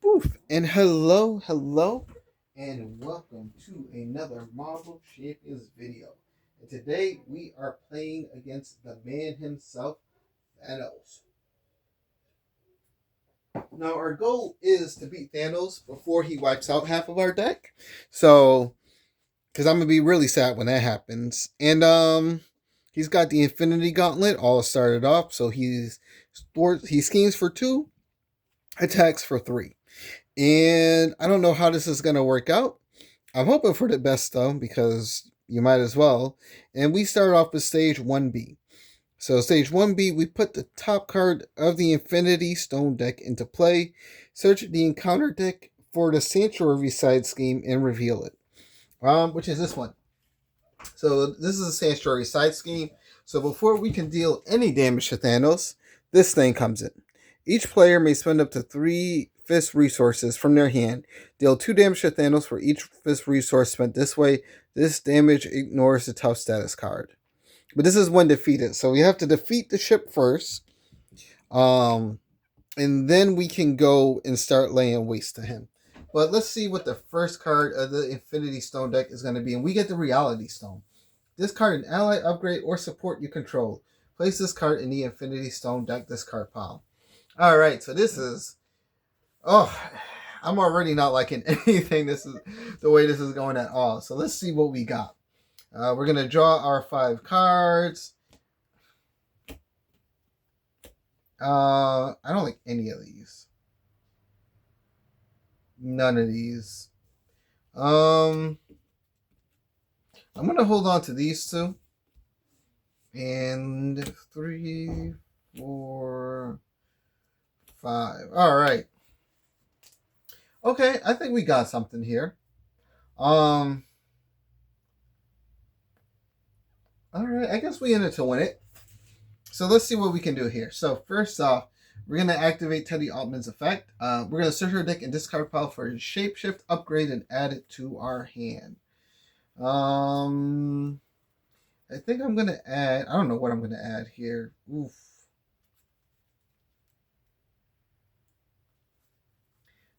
Oof, and hello, and welcome to another Marvel Champions video. And today we are playing against the man himself, Thanos. Now our goal is to beat Thanos before he wipes out half of our deck. So, because I'm gonna be really sad when that happens. And he's got the Infinity Gauntlet all started off. So he schemes for 2, attacks for 3. And I don't know how this is going to work out. I'm hoping for the best, though, because you might as well. And we start off with stage 1B. So, stage 1B, we put the top card of the Infinity Stone deck into play, search the encounter deck for the Sanctuary side scheme, and reveal it, which is this one. So, this is a Sanctuary side scheme. So, before we can deal any damage to Thanos, this thing comes in. Each player may spend up to 3 fist resources from their hand. Deal 2 damage to Thanos for each fist resource spent this way. This damage ignores the tough status card. But this is when defeated. So we have to defeat the ship first. And then we can go and start laying waste to him. But let's see what the first card of the Infinity Stone deck is going to be. And we get the Reality Stone. This card, an ally, upgrade, or support you control. Place this card in the Infinity Stone deck discard pile. Alright, so this is... Oh, I'm already not liking anything. This is the way this is going at all. So let's see what we got. We're going to draw our 5 cards. I don't like any of these. None of these. I'm going to hold on to these 2. And 3, 4, 5. All right. Okay, I think we got something here. All right, I guess we in it to win it. So let's see what we can do here. So first off, we're going to activate Teddy Altman's effect. We're going to search our deck and discard pile for his shapeshift upgrade and add it to our hand. I think I'm going to add... I don't know what I'm going to add here. Oof.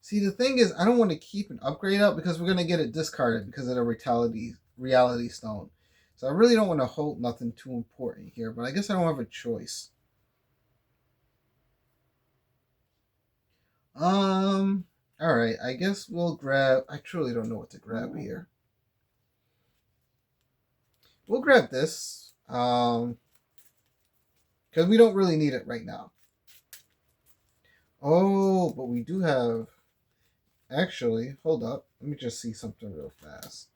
See, the thing is, I don't want to keep an upgrade up because we're going to get it discarded because of the reality stone. So I really don't want to hold nothing too important here, but I guess I don't have a choice. Alright, I guess we'll grab... I truly don't know what to grab here. We'll grab this. Because we don't really need it right now. Oh, but we do have... Actually, hold up. Let me just see something real fast.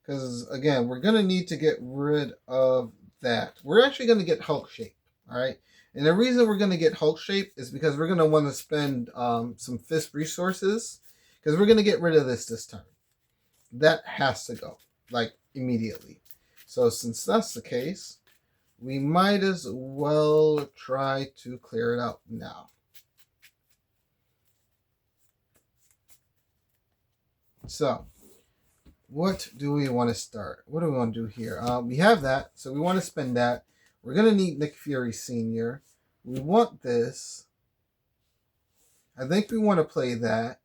Because, again, we're going to need to get rid of that. We're actually going to get Hulk Shape, all right? And the reason we're going to get Hulk Shape is because we're going to want to spend some fist resources because we're going to get rid of this turn. That has to go, like, immediately. So since that's the case, we might as well try to clear it out now. So, what do we want to start? What do we want to do here? We have that, so we want to spend that. We're going to need Nick Fury Sr. We want this. I think we want to play that.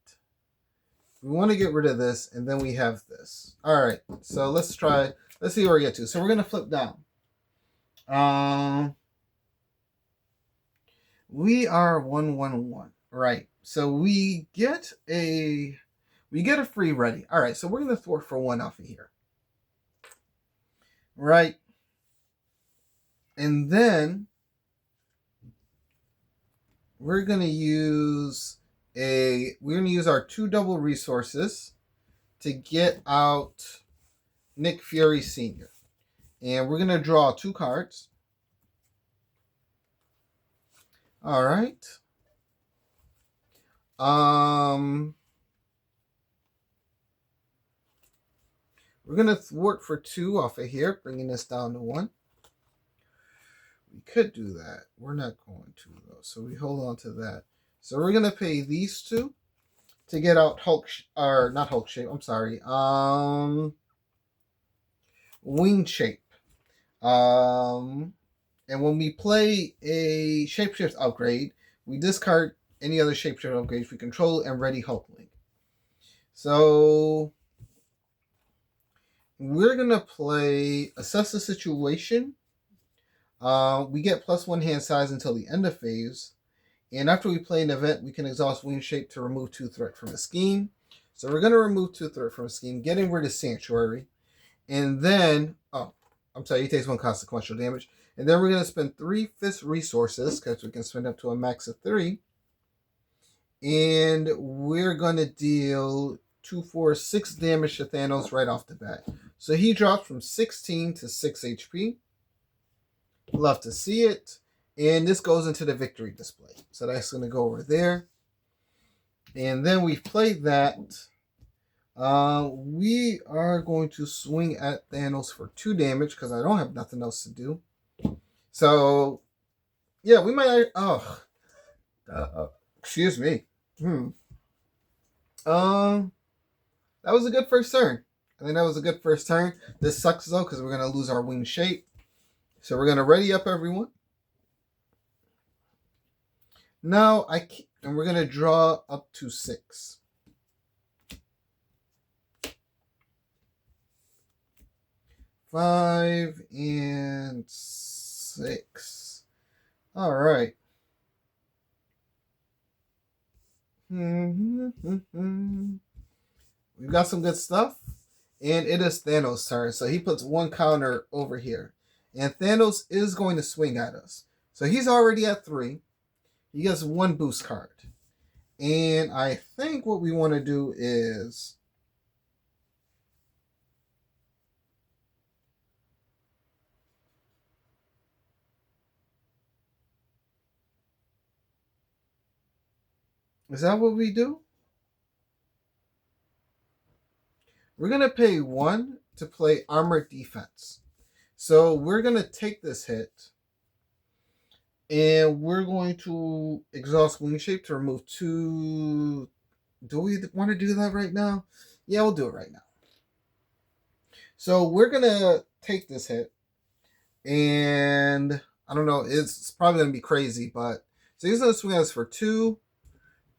We want to get rid of this, and then we have this. All right, so let's try. Let's see where we get to. So we're going to flip down. We are 1-1-1. Right. So we get a free ready. All right. So we're going to thwart for 1 off of here. Right. And then we're going to use our 2 double resources to get out Nick Fury Sr. And we're going to draw 2 cards. All right. We're going to thwart for 2 off of here, bringing this down to 1. We could do that. We're not going to, though. So we hold on to that. So we're going to pay these 2 to get out not Hulk Shape, I'm sorry. Wing Shape. And when we play a shapeshift upgrade, we discard any other shapeshift upgrades we control and ready Hulkling. So we're gonna play Assess the Situation. We get +1 hand size until the end of phase. And after we play an event, we can exhaust Wing Shape to remove 2 threat from a scheme. So we're going to remove 2 threat from a scheme, getting rid of Sanctuary. And then, he takes 1 consequential damage. And then we're going to spend 3 fist resources, because we can spend up to a max of 3. And we're going to deal 2, 4, 6 damage to Thanos right off the bat. So he drops from 16 to 6 HP. Love to see it. And this goes into the victory display. So that's going to go over there. And then we've played that. We are going to swing at Thanos for 2 damage because I don't have nothing else to do. So, yeah, we might... excuse me. That was a good first turn. I think that was a good first turn. This sucks, though, because we're going to lose our wing shape. So we're going to ready up everyone. Now, and we're going to draw up to 6. Five and 6. All right. We've got some good stuff. And it is Thanos' turn. So he puts 1 counter over here. And Thanos is going to swing at us. So he's already at 3. He gets 1 boost card. And I think what we want to do is... Is that what we do? We're going to pay 1 to play Armored Defense. So we're going to take this hit. And we're going to exhaust Wing Shape to remove 2... Do we want to do that right now? Yeah, we'll do it right now. So we're going to take this hit. And I don't know, it's probably going to be crazy, but... So he's going to swing at us for 2,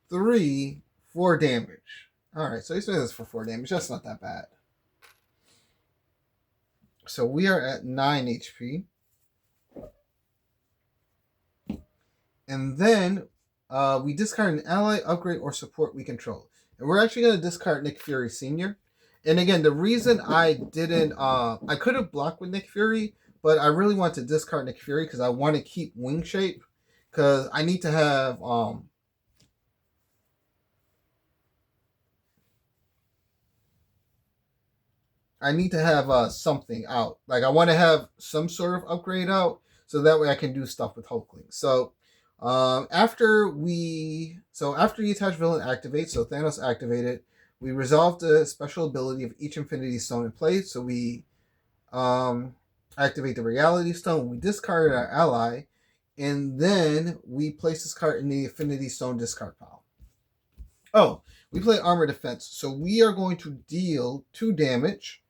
3, 4 damage. Alright, so he's swinging at us for 4 damage. That's not that bad. So we are at 9 HP. And then we discard an ally, upgrade, or support we control. And we're actually going to discard Nick Fury Sr. And again, the reason I didn't... I could have blocked with Nick Fury, but I really want to discard Nick Fury because I want to keep Wing Shape. Because I need to have... I need to have something out. Like, I want to have some sort of upgrade out so that way I can do stuff with Hulkling. So... after the attached villain activates, so Thanos activated, we resolve the special ability of each Infinity Stone in play. So we activate the Reality Stone, we discard our ally, and then we place this card in the Infinity Stone discard pile. Oh, we play Armor Defense. So we are going to deal 2 damage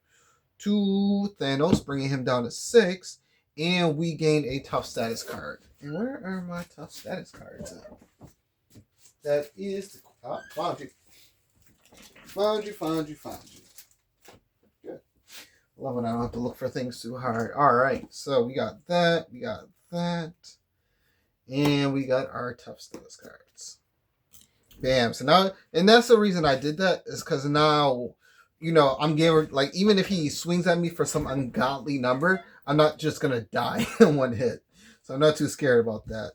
to Thanos, bringing him down to 6, and we gain a tough status card. And where are my tough status cards at? That is the... Oh, found you. Found you. Good. Love when I don't have to look for things too hard. Alright, so we got that. And we got our tough status cards. Bam. So now... And that's the reason I did that, is because now... You know, I'm getting... Like, even if he swings at me for some ungodly number, I'm not just going to die in 1 hit. So I'm not too scared about that.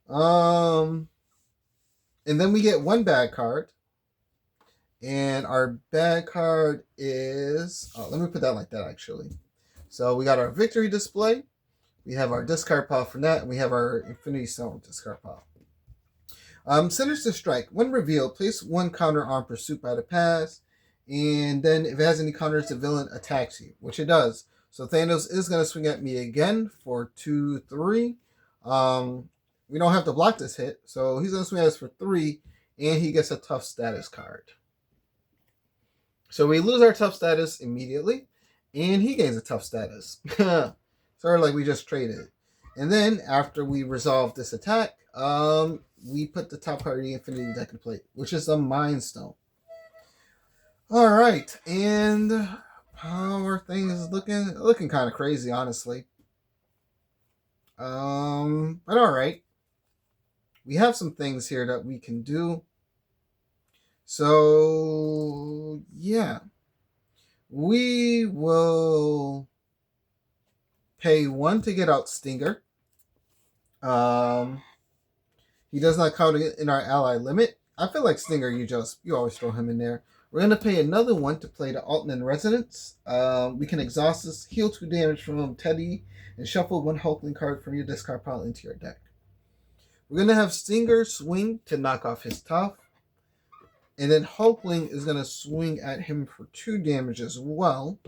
And then we get 1 bad card. And our bad card is... Oh, let me put that like that, actually. So we got our victory display. We have our discard pile from that. And we have our Infinity Stone discard pile. Sinister Strike. When revealed, place 1 counter on Pursuit by the Pass. And then if it has any counters, the villain attacks you. Which it does. So Thanos is going to swing at me again for 2, 3. We don't have to block this hit. So he's going to swing at us for 3. And he gets a tough status card. So we lose our tough status immediately. And he gains a tough status. Sort of like we just traded. And then after we resolve this attack, we put the top card of the Infinity deck in play, which is a Mind Stone. All right, and power thing is looking kind of crazy, honestly. But all right, we have some things here that we can do. So yeah, we will pay 1 to get out Stinger. He does not count in our ally limit. I feel like Stinger, you always throw him in there. We're gonna pay another 1 to play the Alton Resonance. We can exhaust this, heal 2 damage from Teddy, and shuffle 1 Hulkling card from your discard pile into your deck. We're gonna have Stinger swing to knock off his tough, and then Hulkling is gonna swing at him for 2 damage as well.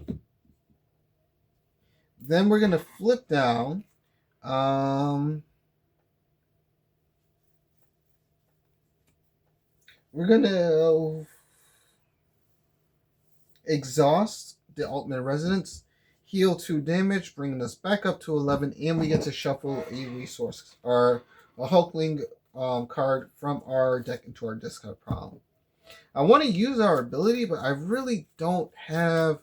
Then we're gonna flip down. We're gonna exhaust the Ultimate Resonance, heal 2 damage, bringing us back up to 11, and we get to shuffle a resource or a Hulkling card from our deck into our discard pile. I want to use our ability, but I really don't have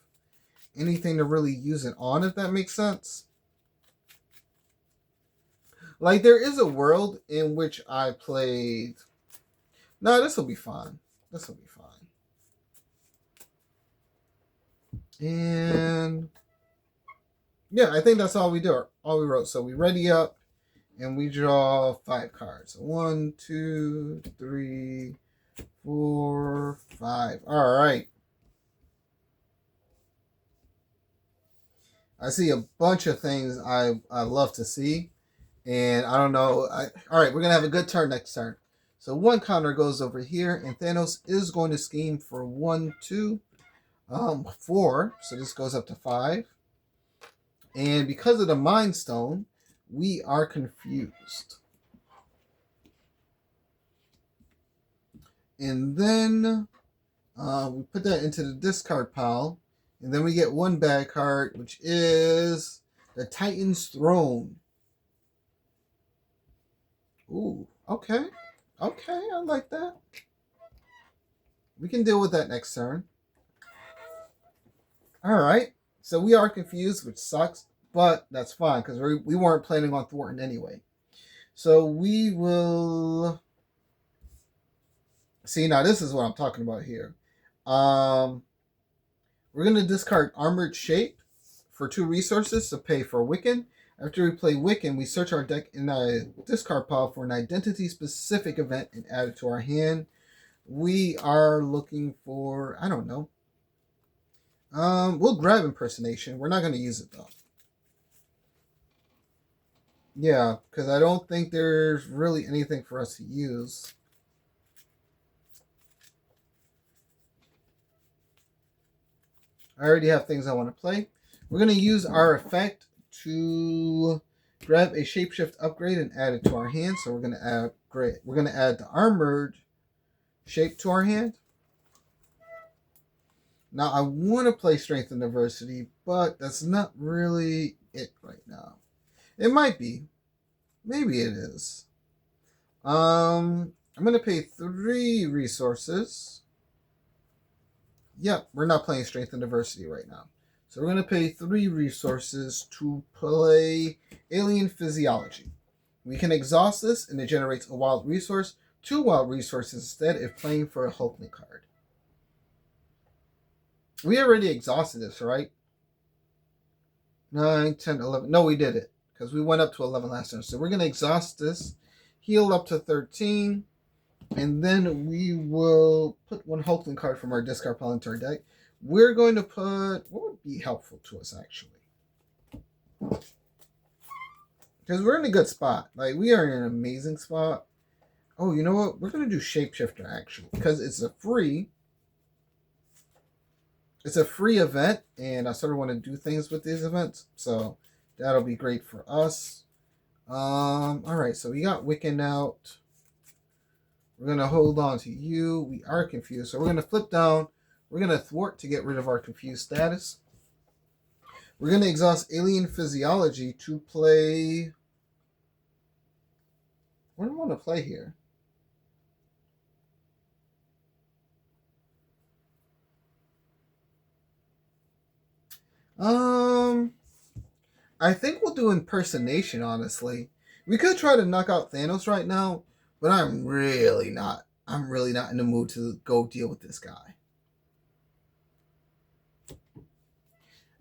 anything to really use it on, if that makes sense. Like, there is a world in which I played... No, this will be fine. This will be fine. And yeah, I think that's all we do. All we wrote. So we ready up and we draw 5 cards. 1, 2, 3, 4, 5. All right. I see a bunch of things I love to see. And I don't know. All right, we're going to have a good turn next turn. So 1 counter goes over here, and Thanos is going to scheme for 1, 2, 4. So this goes up to 5. And because of the Mind Stone, we are confused. And then we put that into the discard pile. And then we get 1 bad card, which is the Titan's Throne. Ooh, okay. Okay, I like that. We can deal with that next turn. Alright, so we are confused, which sucks, but that's fine, because we weren't planning on thwarting anyway. So we will... See, now this is what I'm talking about here. We're going to discard Armored Shape for 2 resources to pay for Wiccan. After we play Wiccan, we search our deck in a discard pile for an identity-specific event and add it to our hand. We are looking for, I don't know. We'll grab Impersonation. We're not going to use it, though. Yeah, because I don't think there's really anything for us to use. I already have things I want to play. We're going to use our effect to grab a Shapeshift upgrade and add it to our hand. So we're going to add the Armored Shape to our hand. Now I want to play Strength and Diversity, but that's not really it right now. It might be. Maybe it is. I'm going to pay 3 resources. Yep, we're not playing Strength and Diversity right now. So we're going to pay 3 resources to play Alien Physiology. We can exhaust this, and it generates a wild resource. 2 wild resources instead if playing for a Hulkling card. We already exhausted this, right? 9, 10, 11. No, we did it, because we went up to 11 last time. So we're going to exhaust this, heal up to 13, and then we will put 1 Hulkling card from our discard pile into our deck. We're going to put... What would be helpful to us, actually? Because we're in a good spot. Like, we are in an amazing spot. Oh, you know what? We're going to do Shapeshifter, actually. Because it's a free... It's a free event, and I sort of want to do things with these events. So, that'll be great for us. Alright, so we got Wiccan out. We're going to hold on to you. We are confused. So, we're going to flip down. We're going to thwart to get rid of our confused status. We're going to exhaust Alien Physiology to play. What do I want to play here? I think we'll do impersonation, honestly. We could try to knock out Thanos right now, but I'm really not. I'm really not in the mood to go deal with this guy.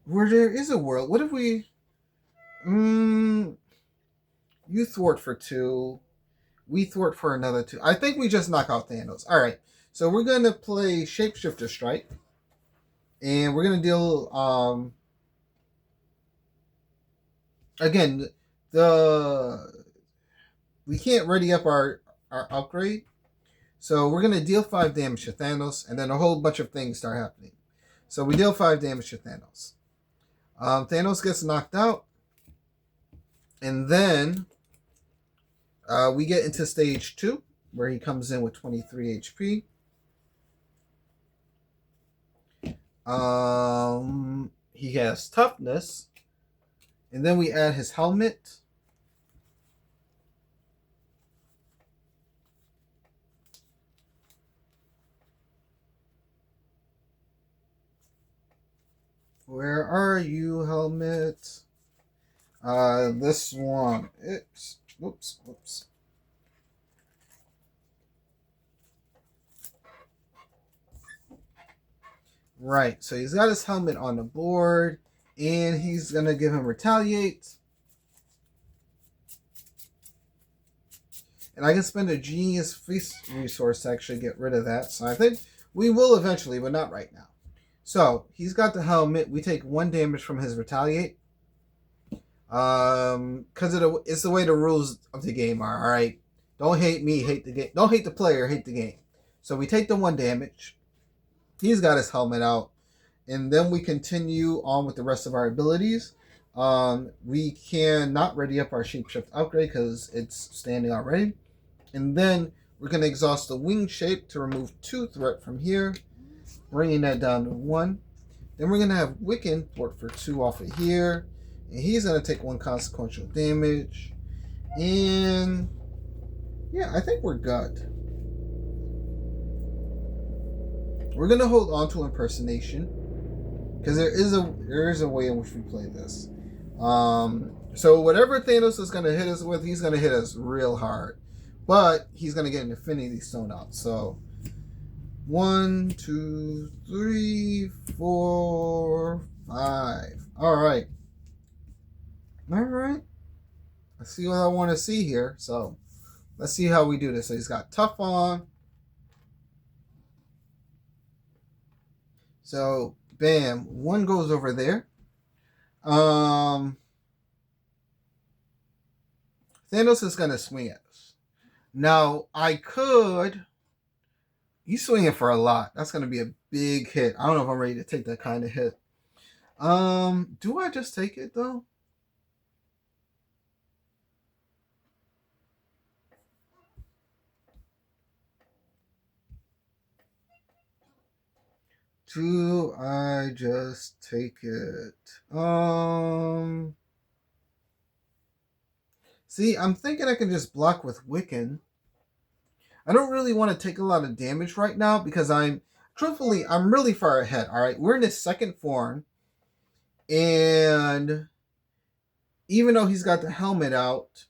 Where there is a world, what if we... you thwart for 2. We thwart for another 2. I think we just knock out Thanos. Alright, so we're going to play Shapeshifter Strike. And we're going to deal... again, we can't ready up our upgrade. So we're going to deal 5 damage to Thanos, and then a whole bunch of things start happening. So we deal 5 damage to Thanos. Thanos gets knocked out, and then we get into stage 2, where he comes in with 23 HP. He has toughness, and then we add his helmet. Where are you, helmet? This one. Whoops. Right, so he's got his helmet on the board, and he's going to give him Retaliate. And I can spend a genius feast resource to actually get rid of that. So I think we will eventually, but not right now. So he's got the helmet. We take 1 damage from his Retaliate. Because it's the way the rules of the game are, alright? Don't hate me, hate the game. Don't hate the player, hate the game. So we take the 1 damage. He's got his helmet out. And then we continue on with the rest of our abilities. We can not ready up our Shapeshift upgrade because it's standing already. And then we're going to exhaust the Wing Shape to remove 2 threat from here, bringing that down to 1. Then we're going to have Wiccan thwart for 2 off of here. And he's going to take 1 consequential damage. And yeah, I think we're good. We're going to hold on to impersonation, because there is a way in which we play this. So whatever Thanos is going to hit us with, he's going to hit us real hard. But he's going to get an Infinity Stone out. So 1, 2, 3, 4, 5. Alright. Alright. Let's see what I want to see here. So let's see how we do this. So he's got Tough on. So bam, 1 goes over there. Thanos is going to swing at us. Now, he's swinging for a lot. That's going to be a big hit. I don't know if I'm ready to take that kind of hit. Do I just take it, though? Do I just take it? See, I'm thinking I can just block with Wiccan. I don't really want to take a lot of damage right now because truthfully, I'm really far ahead, alright? We're in his 2nd form, and even though he's got the helmet out,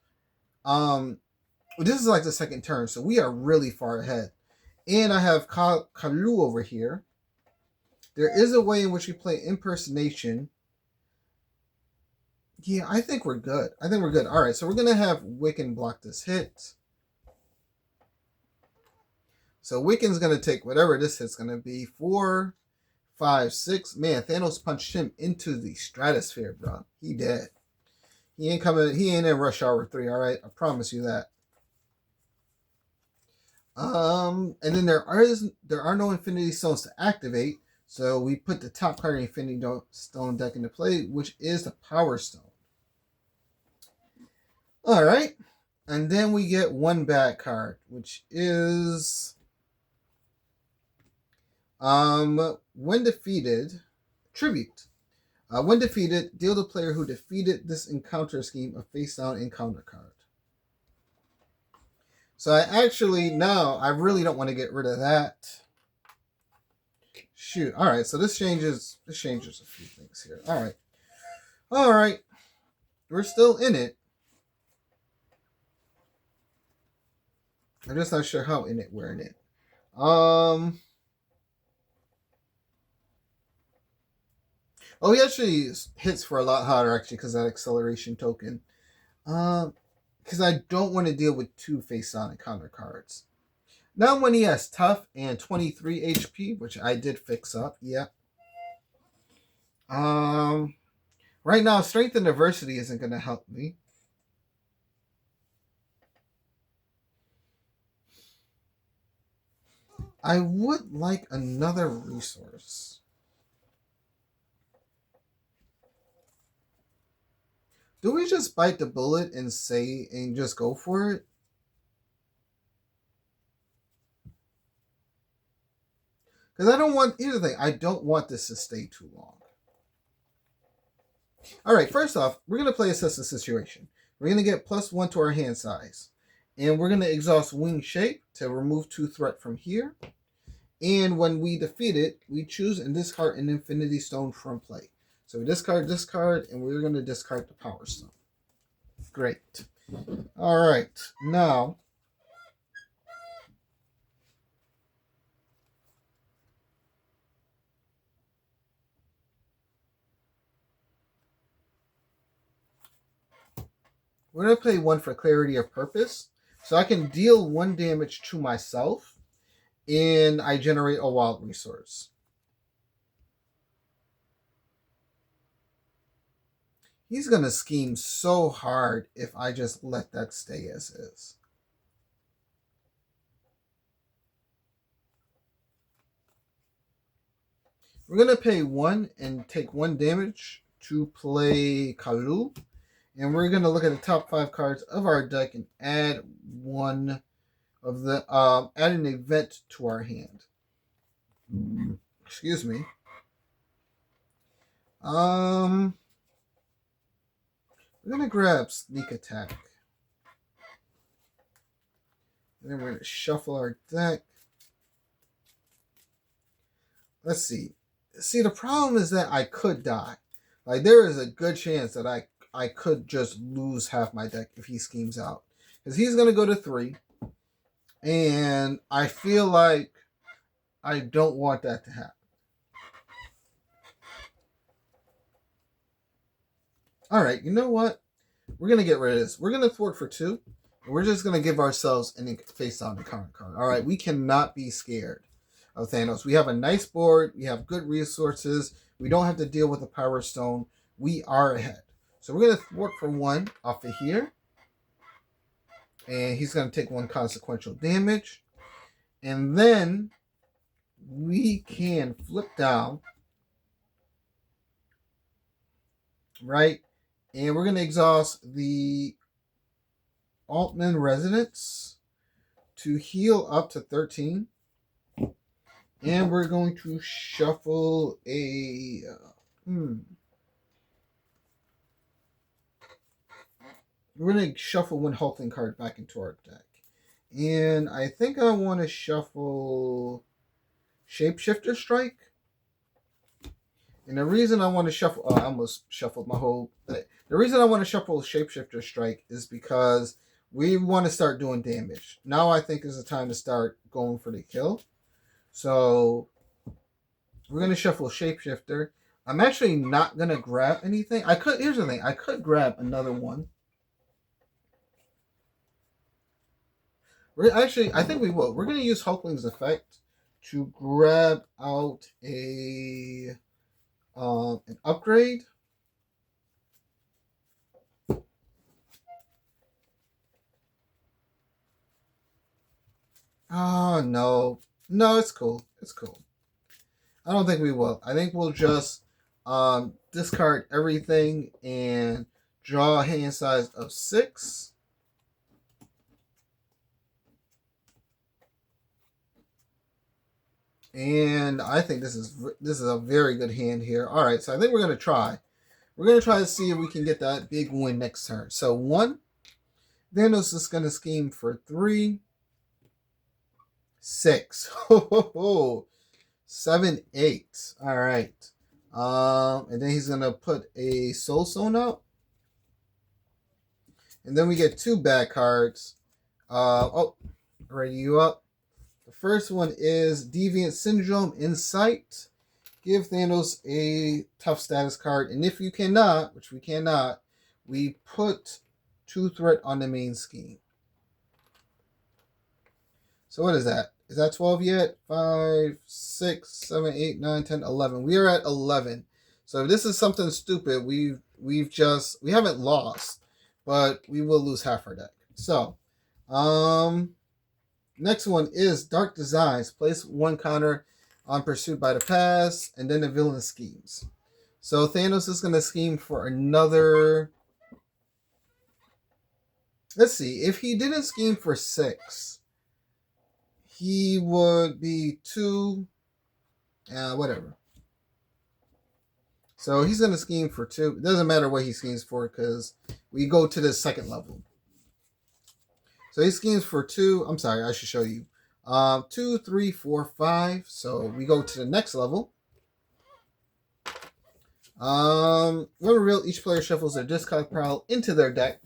this is like the 2nd turn, so we are really far ahead. And I have Kalu over here. There is a way in which we play impersonation. Yeah, I think we're good. Alright, so we're going to have Wiccan block this hit. So Wiccan's going to take whatever this hit's going to be. 4, 5, 6. Man, Thanos punched him into the stratosphere, bro. He dead. He ain't in Rush Hour 3, alright? I promise you that. And then there are no Infinity Stones to activate. So we put the top card of the Infinity Stone deck into play, which is the Power Stone. Alright. And then we get 1 bad card, which is when defeated, Tribute. When defeated, deal the player who defeated this encounter scheme a face-down encounter card. So I really don't want to get rid of that. Shoot. All right. So this changes a few things here. All right. We're still in it. I'm just not sure how in it we're in it. Oh, he actually hits for a lot harder actually because that acceleration token. Because I don't want to deal with 2 face-down encounter cards. Now when he has tough and 23 HP, which I did fix up, yeah. Right now, strength and diversity isn't going to help me. I would like another resource. Do we just bite the bullet and just go for it? Because here's the thing, I don't want this to stay too long. Alright, first off, we're going to play Assess the Situation. We're going to get +1 to our hand size. And we're going to exhaust Wing Shape to remove 2 threat from here. And when we defeat it, we choose and discard an Infinity Stone from play. So we discard, and we're going to discard the Power Stone. Great. Alright, now we're going to play 1 for clarity of purpose. So I can deal 1 damage to myself, and I generate a wild resource. He's going to scheme so hard if I just let that stay as is. We're going to pay 1 and take 1 damage to play Kalu. And we're going to look at the top 5 cards of our deck and add one of the add an event to our hand. Excuse me. We're going to grab Sneak Attack. And then we're going to shuffle our deck. Let's see. See, the problem is that I could die. Like, there is a good chance that I could just lose half my deck if he schemes out. Because he's going to go to 3. And I feel like I don't want that to happen. Alright, you know what? We're going to get rid of this. We're going to thwart for 2. And we're just going to give ourselves a face-down encounter card. Alright, we cannot be scared of Thanos. We have a nice board. We have good resources. We don't have to deal with the Power Stone. We are ahead. So we're going to thwart for 1 off of here. And he's going to take 1 consequential damage. And then we can flip down. Right? And we're going to exhaust the Altman Resonance to heal up to 13. And we're going to shuffle a... We're going to shuffle 1 Hulkling card back into our deck. And I think I want to shuffle Shapeshifter Strike. And the reason I want to shuffle... I almost shuffled my whole... The reason I want to shuffle Shapeshifter Strike is because we want to start doing damage. Now I think is the time to start going for the kill. So we're going to shuffle Shapeshifter. I'm actually not going to grab anything. Here's the thing. I could grab another one. I think we will. We're going to use Hulkling's effect to grab out an upgrade. Oh, no. No, it's cool. It's cool. I don't think we will. I think we'll just discard everything and draw a hand size of 6. And I think this is a very good hand here. All right, so I think we're gonna try. We're gonna try to see if we can get that big win next turn. So 1. Thanos is gonna scheme for 3, 6. Ho ho ho. 7, 8. All right. And then he's gonna put a Soul Stone out. And then we get 2 bad cards. Ready you up. The first one is Deviant Syndrome Insight. Give Thanos a tough status card. And if you cannot, which we cannot, we put 2 threat on the main scheme. So what is that? Is that 12 yet? 5, 6, 7, 8, 9, 10, 11. We are at 11. So if this is something stupid, we haven't lost, but we will lose half our deck. So, next one is Dark Designs. Place 1 counter on Pursued by the Past, and then the villain schemes. So Thanos is going to scheme for another. Let's see. If he didn't scheme for 6, he would be 2. Whatever. So he's going to scheme for 2. It doesn't matter what he schemes for because we go to the second level. So he schemes for 2. I'm sorry, I should show you. 2, 3, 4, 5. So we go to the next level. When revealed, each player shuffles their discard pile into their deck,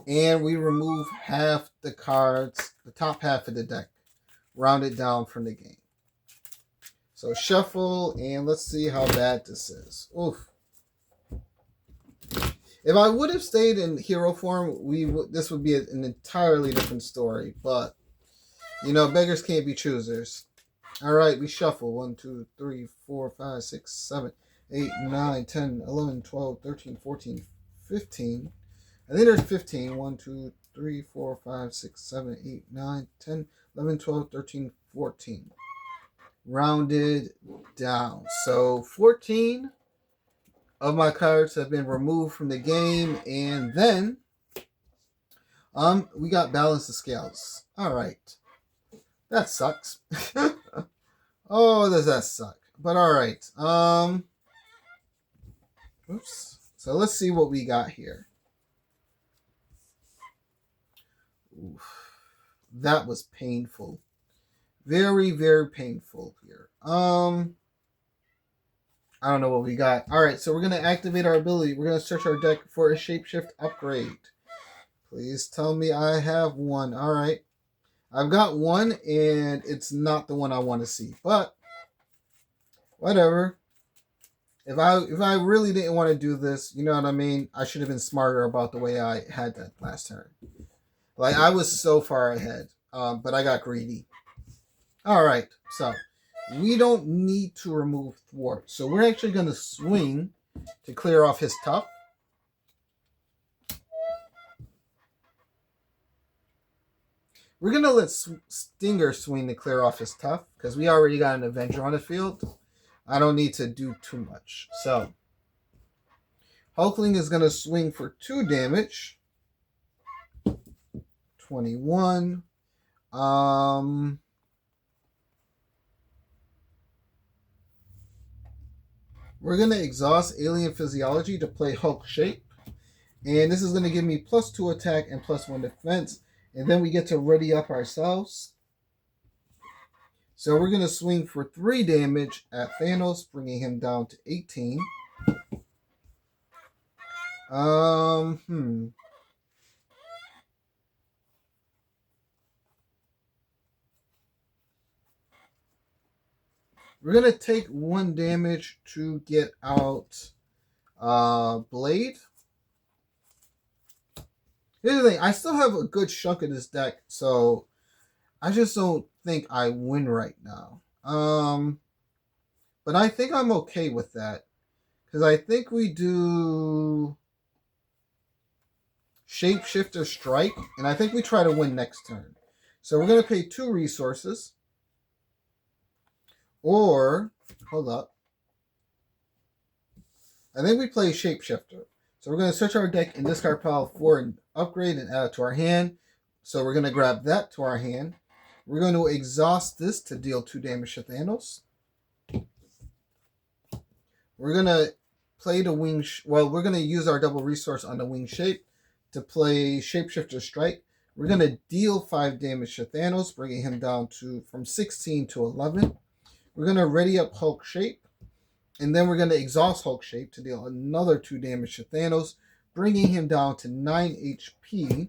and we remove half the cards, the top half of the deck, rounded down from the game. So shuffle, and let's see how bad this is. Oof. If I would have stayed in hero form, this would be an entirely different story. But, beggars can't be choosers. All right, we shuffle. 1, 2, 3, 4, 5, 6, 7, 8, 9, 10, 11, 12, 13, 14, 15. I think there's 15. 1, 2, 3, 4, 5, 6, 7, 8, 9, 10, 11, 12, 13, 14. Rounded down. So 14 of my cards have been removed from the game, and then we got Balance the Scales. All right, that sucks. Oh, does that suck? But all right. Oops. So let's see what we got here. Oof. That was painful. Very, very painful here. I don't know what we got. All right, so we're going to activate our ability. We're going to search our deck for a shapeshift upgrade. Please tell me I have 1. All right. I've got 1, and it's not the one I want to see. But, whatever. If I really didn't want to do this, you know what I mean? I should have been smarter about the way I had that last turn. Like, I was so far ahead, but I got greedy. All right, so we don't need to remove Thwart. So we're actually going to swing to clear off his tough. We're going to let Stinger swing to clear off his tough because we already got an Avenger on the field. I don't need to do too much. So Hulkling is going to swing for 2 damage. 21. We're going to exhaust Alien Physiology to play Hulk Shape. And this is going to give me +2 attack and +1 defense. And then we get to ready up ourselves. So we're going to swing for 3 damage at Thanos, bringing him down to 18. We're going to take 1 damage to get out Blade. Here's the thing. I still have a good chunk of this deck, so I just don't think I win right now. But I think I'm okay with that. Because I think we do Shapeshifter Strike, and I think we try to win next turn. So we're going to pay 2 resources. Or, hold up. I think we play Shapeshifter. So we're going to search our deck and discard pile for an upgrade and add it to our hand. So we're going to grab that to our hand. We're going to exhaust this to deal 2 damage to Thanos. We're going to play the wing... we're going to use our double resource on the wing shape to play Shapeshifter Strike. We're going to deal 5 damage to Thanos, bringing him down from 16 to 11. We're going to ready up Hulk Shape. And then we're going to exhaust Hulk Shape to deal another 2 damage to Thanos, bringing him down to 9 HP.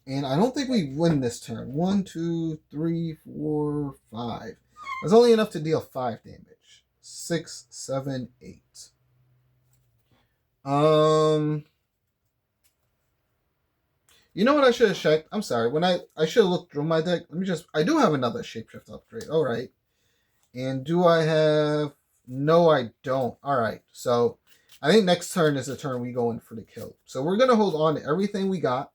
And I don't think we win this turn. 1, 2, 3, 4, 5. That's only enough to deal 5 damage. 6, 7, 8. You know what I should have checked? I'm sorry. When I should have looked through my deck. I do have another Shapeshift upgrade. All right. And do I have... No, I don't. All right. So I think next turn is the turn we go in for the kill. So we're going to hold on to everything we got.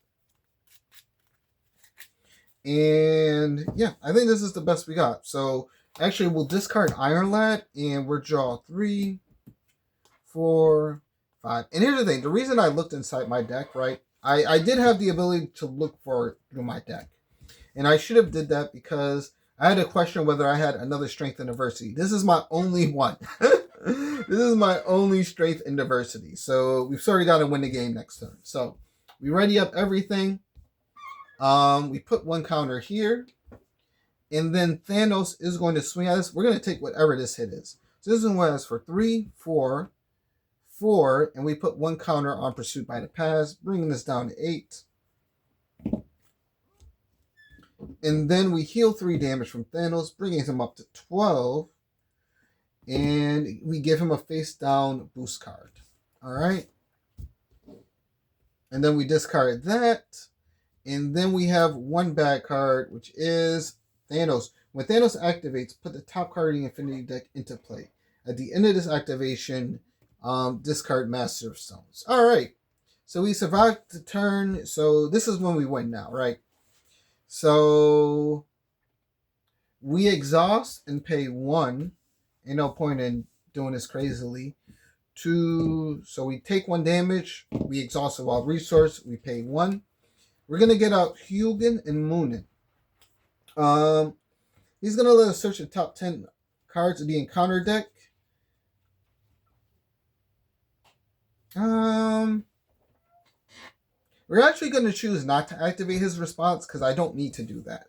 And yeah, I think this is the best we got. So actually, we'll discard Iron Lad and we'll draw 3, 4, 5. And here's the thing. The reason I looked inside my deck, right? I did have the ability to look for my deck. And I should have did that because I had a question whether I had another Strength and Diversity. This is my only one. This is my only Strength and Diversity. So we've already got to win the game next turn. So we ready up everything. We put 1 counter here. And then Thanos is going to swing at us. We're going to take whatever this hit is. So this one was for 3, 4, 4. And we put 1 counter on Pursuit by the Past, bringing this down to 8. And then we heal 3 damage from Thanos, bringing him up to 12. And we give him a face down boost card. All right. And then we discard that. And then we have 1 bad card, which is Thanos. When Thanos activates, put the top card of the Infinity deck into play. At the end of this activation, discard Master of Stones. All right. So we survived the turn. So this is when we win now, right? So we exhaust and pay 1. Ain't no point in doing this crazily. 2. So we take 1 damage. We exhaust a wild resource. We pay 1. We're going to get out Hugin and Moonin. He's going to let us search the top 10 cards of the encounter deck. We're actually going to choose not to activate his response because I don't need to do that.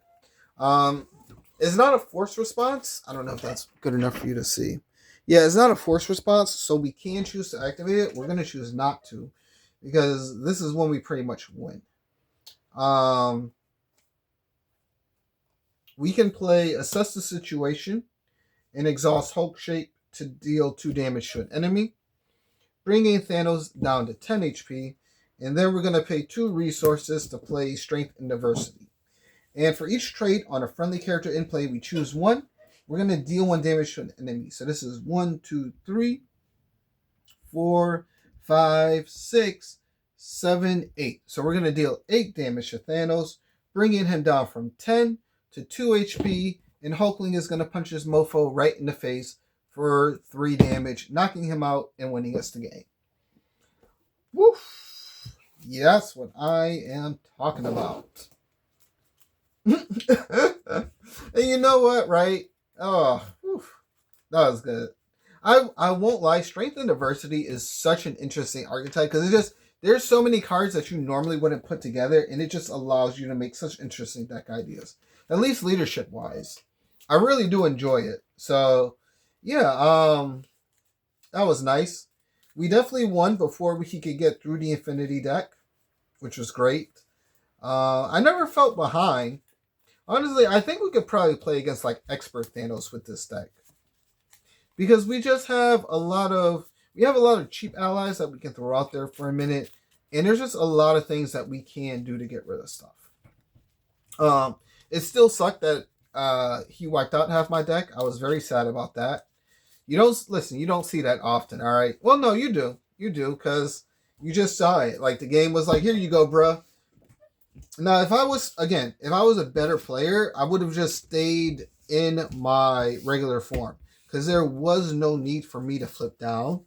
It's not a force response. I don't know if that's good enough for you to see. Yeah, it's not a force response, so we can choose to activate it. We're going to choose not to because this is when we pretty much win. We can play Assess the Situation and exhaust Hulk Shape to deal 2 damage to an enemy, bringing Thanos down to 10 HP, and then we're going to pay 2 resources to play Strength and Diversity. And for each trait on a friendly character in play, we choose 1. We're going to deal 1 damage to an enemy. So this is 1, 2, 3, 4, 5, 6, 7, 8. So we're going to deal 8 damage to Thanos, bringing him down from 10 to 2 HP. And Hulkling is going to punch this mofo right in the face for 3 damage, knocking him out and winning us the game. Woof. Yeah, that's what I am talking about. And you know what, right? Oh, woof, that was good. I won't lie, Strength and Diversity is such an interesting archetype because there's so many cards that you normally wouldn't put together, and it just allows you to make such interesting deck ideas. At least leadership wise. I really do enjoy it. So yeah, that was nice. We definitely won before we could get through the Infinity deck, which was great. I never felt behind. Honestly, I think we could probably play against like Expert Thanos with this deck. Because we just have a lot of cheap allies that we can throw out there for a minute. And there's just a lot of things that we can do to get rid of stuff. It still sucked that he wiped out half my deck. I was very sad about that. You don't see that often, all right? Well, no, you do. You do, because you just saw it. Like, the game was like, here you go, bruh. Now, if I was a better player, I would have just stayed in my regular form. Because there was no need for me to flip down.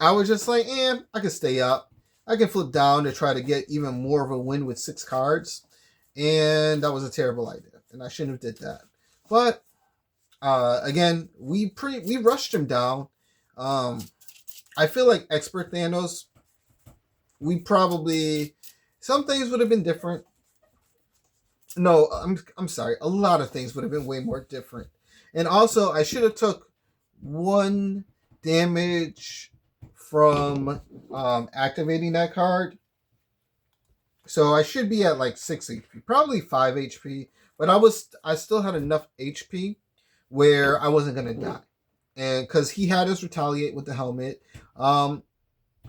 I was just like, I can stay up. I can flip down to try to get even more of a win with 6 cards. and that was a terrible idea, and I shouldn't have did that. But again, we rushed him down. I feel like expert Thanos, we probably, some things would have been different. No, I'm sorry. A lot of things would have been way more different. And also, I should have took 1 damage from activating that card. So I should be at like 6 HP, probably 5 HP. But I still had enough HP where I wasn't gonna die, and because he had us retaliate with the helmet.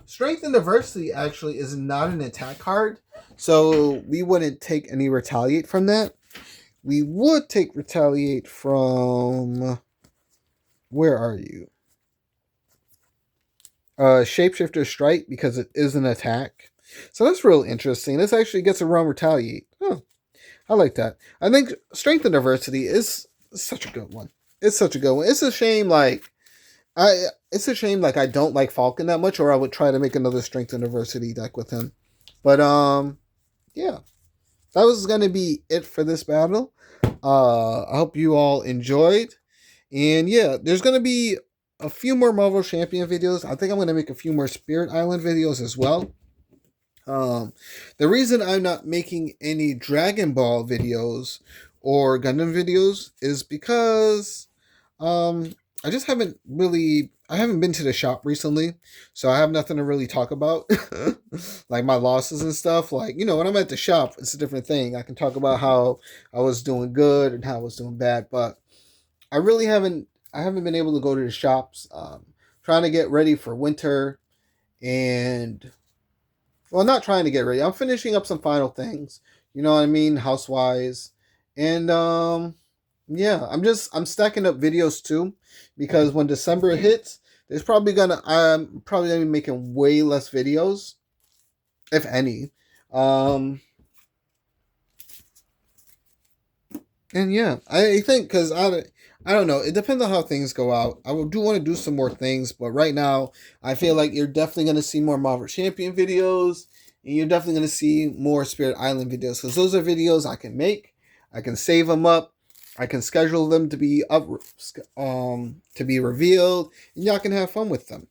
Strength and diversity actually is not an attack card, so we wouldn't take any retaliate from that. We would take retaliate from, where are you? Shapeshifter Strike, because it is an attack. So that's real interesting. This actually gets around retaliate. Huh. I like that. I think strength and diversity is such a good one. It's such a good one. It's a shame I don't like Falcon that much, or I would try to make another strength and diversity deck with him. But yeah. That was gonna be it for this battle. I hope you all enjoyed. And yeah, there's gonna be a few more Marvel Champion videos. I think I'm gonna make a few more Spirit Island videos as well. The reason I'm not making any Dragon Ball videos or Gundam videos is because I just haven't been to the shop recently, so I have nothing to really talk about. Like my losses and stuff. Like, when I'm at the shop, it's a different thing. I can talk about how I was doing good and how I was doing bad, but I haven't been able to go to the shops. Trying to get ready for winter, and well, not trying to get ready. I'm finishing up some final things. You know what I mean, housewise, and yeah, I'm stacking up videos too, because when December hits, I'm probably gonna be making way less videos, if any. And yeah, I think, because I don't know. It depends on how things go out. Do want to do some more things, but right now I feel like you're definitely going to see more Marvel Champion videos, and you're definitely going to see more Spirit Island videos, because those are videos I can make. I can save them up. I can schedule them to be up, to be revealed, and y'all can have fun with them.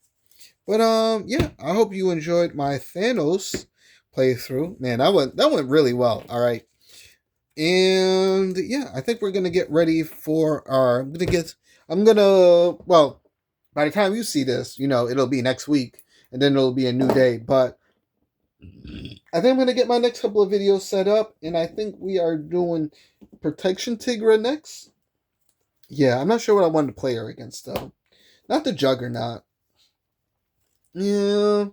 But yeah, I hope you enjoyed my Thanos playthrough. Man, that went really well. All right. And yeah, I think we're gonna get ready for our. Well, by the time you see this, it'll be next week, and then it'll be a new day. But I think I'm gonna get my next couple of videos set up, and I think we are doing Protection Tigra next. Yeah, I'm not sure what I wanted to play her against though. Not the Juggernaut. Yeah,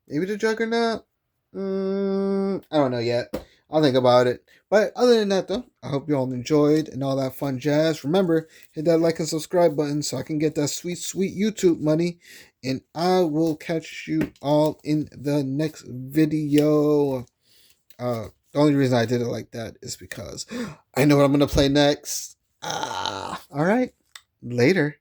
maybe the Juggernaut. I don't know yet. I'll think about it. But other than that, though, I hope you all enjoyed and all that fun jazz. Remember, hit that like and subscribe button so I can get that sweet, sweet YouTube money. And I will catch you all in the next video. The only reason I did it like that is because I know what I'm going to play next. All right. Later.